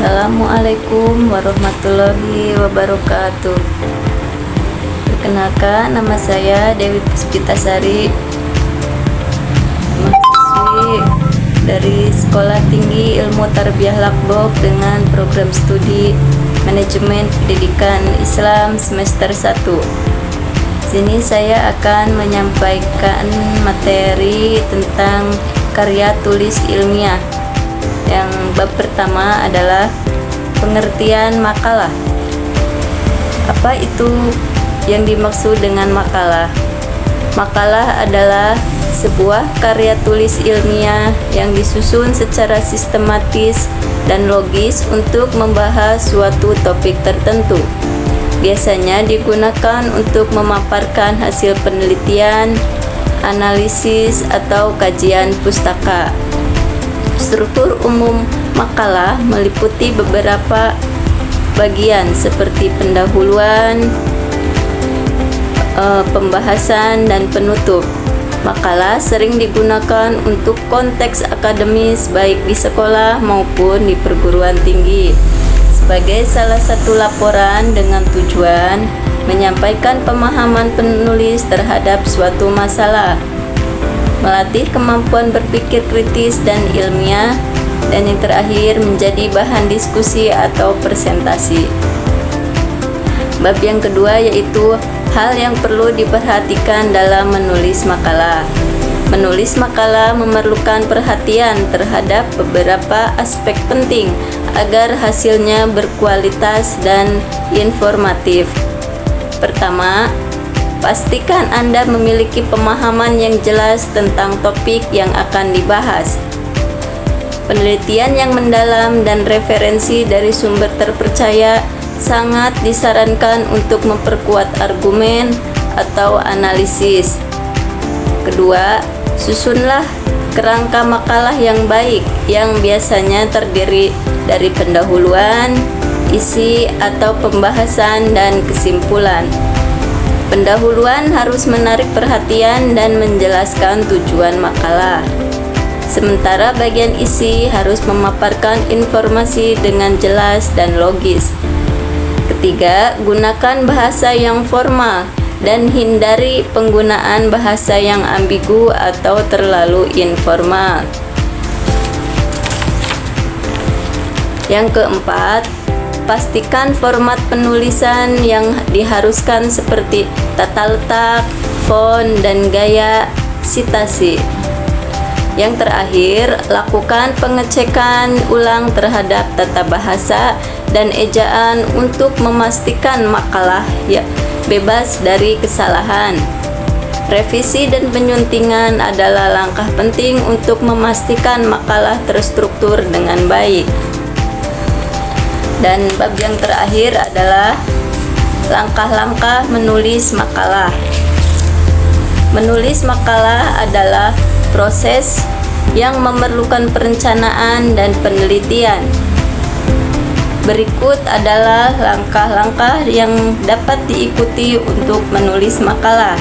Assalamualaikum warahmatullahi wabarakatuh. Perkenalkan, nama saya Dewi Puspitasari, mahasiswi dari Sekolah Tinggi Ilmu Tarbiyah Lakbok dengan program studi Manajemen Pendidikan Islam semester 1. Sini saya akan menyampaikan materi tentang karya tulis ilmiah. Yang bab pertama adalah pengertian makalah. Apa itu yang dimaksud dengan makalah? Makalah adalah sebuah karya tulis ilmiah yang disusun secara sistematis dan logis untuk membahas suatu topik tertentu. Biasanya digunakan untuk memaparkan hasil penelitian, analisis, atau kajian pustaka. Struktur umum makalah meliputi beberapa bagian seperti pendahuluan, pembahasan, dan penutup. Makalah sering digunakan untuk konteks akademis baik di sekolah maupun di perguruan tinggi sebagai salah satu laporan dengan tujuan menyampaikan pemahaman penulis terhadap suatu masalah, melatih kemampuan berpikir kritis dan ilmiah, dan yang terakhir menjadi bahan diskusi atau presentasi. Bab yang kedua yaitu hal yang perlu diperhatikan dalam menulis makalah. Menulis makalah memerlukan perhatian terhadap beberapa aspek penting agar hasilnya berkualitas dan informatif. Pertama, pastikan Anda memiliki pemahaman yang jelas tentang topik yang akan dibahas. Penelitian yang mendalam dan referensi dari sumber terpercaya sangat disarankan untuk memperkuat argumen atau analisis. Kedua, susunlah kerangka makalah yang baik yang biasanya terdiri dari pendahuluan, isi atau pembahasan, dan kesimpulan. Pendahuluan harus menarik perhatian dan menjelaskan tujuan makalah. Sementara bagian isi harus memaparkan informasi dengan jelas dan logis. Ketiga, gunakan bahasa yang formal dan hindari penggunaan bahasa yang ambigu atau terlalu informal. Yang keempat, pastikan format penulisan yang diharuskan seperti tata letak, font, dan gaya sitasi. Yang terakhir, lakukan pengecekan ulang terhadap tata bahasa dan ejaan untuk memastikan makalah bebas dari kesalahan. Revisi dan penyuntingan adalah langkah penting untuk memastikan makalah terstruktur dengan baik. Dan bab yang terakhir adalah langkah-langkah menulis makalah. Menulis makalah adalah proses yang memerlukan perencanaan dan penelitian. Berikut adalah langkah-langkah yang dapat diikuti untuk menulis makalah.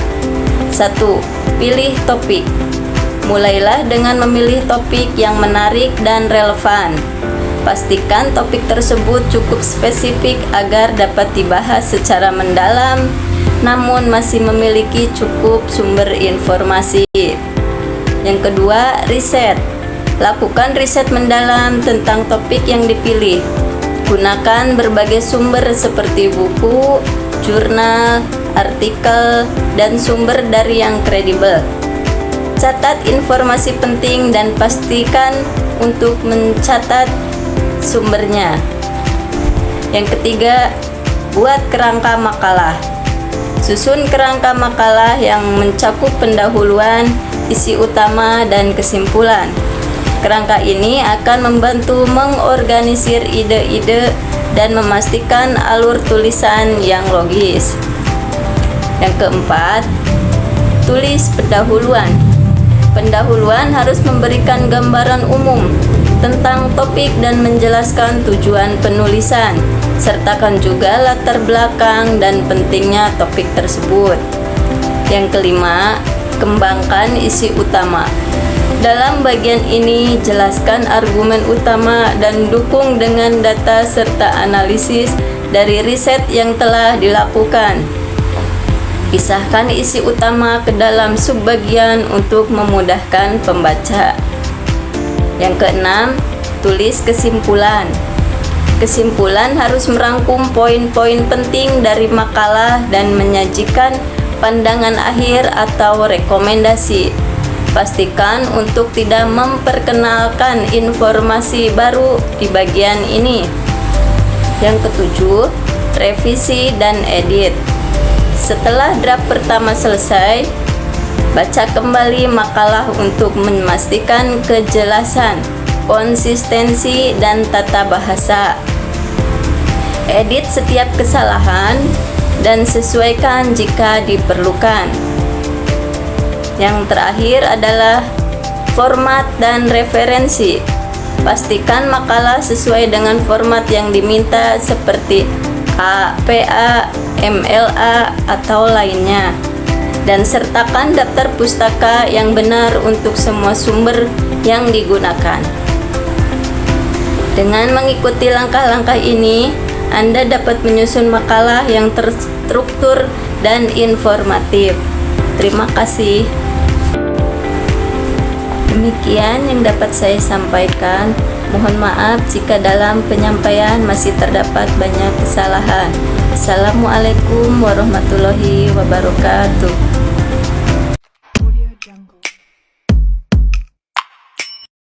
1. Pilih topik. Mulailah dengan memilih topik yang menarik dan relevan. Pastikan topik tersebut cukup spesifik agar dapat dibahas secara mendalam, namun masih memiliki cukup sumber informasi. Yang kedua, riset. Lakukan riset mendalam tentang topik yang dipilih. Gunakan berbagai sumber seperti buku, jurnal, artikel, dan sumber dari yang kredibel. Catat informasi penting dan pastikan untuk mencatat sumbernya. Yang ketiga, buat kerangka makalah. Susun kerangka makalah yang mencakup pendahuluan, isi utama, dan kesimpulan. Kerangka ini akan membantu mengorganisir ide-ide dan memastikan alur tulisan yang logis. Yang keempat, tulis pendahuluan. Pendahuluan harus memberikan gambaran umum tentang topik dan menjelaskan tujuan penulisan. Sertakan juga latar belakang dan pentingnya topik tersebut. Yang kelima, kembangkan isi utama. Dalam bagian ini, jelaskan argumen utama dan dukung dengan data serta analisis dari riset yang telah dilakukan. Pisahkan isi utama ke dalam subbagian untuk memudahkan pembaca. Yang keenam, tulis kesimpulan. Kesimpulan harus merangkum poin-poin penting dari makalah dan menyajikan pandangan akhir atau rekomendasi. Pastikan untuk tidak memperkenalkan informasi baru di bagian ini. Yang ketujuh, revisi dan edit. Setelah draft pertama selesai, baca kembali makalah untuk memastikan kejelasan, konsistensi, dan tata bahasa. Edit setiap kesalahan dan sesuaikan jika diperlukan. Yang terakhir adalah format dan referensi. Pastikan makalah sesuai dengan format yang diminta seperti APA, MLA, atau lainnya. Dan sertakan daftar pustaka yang benar untuk semua sumber yang digunakan. Dengan mengikuti langkah-langkah ini, Anda dapat menyusun makalah yang terstruktur dan informatif. Terima kasih. Demikian yang dapat saya sampaikan. Mohon maaf jika dalam penyampaian masih terdapat banyak kesalahan. Assalamualaikum warahmatullahi wabarakatuh.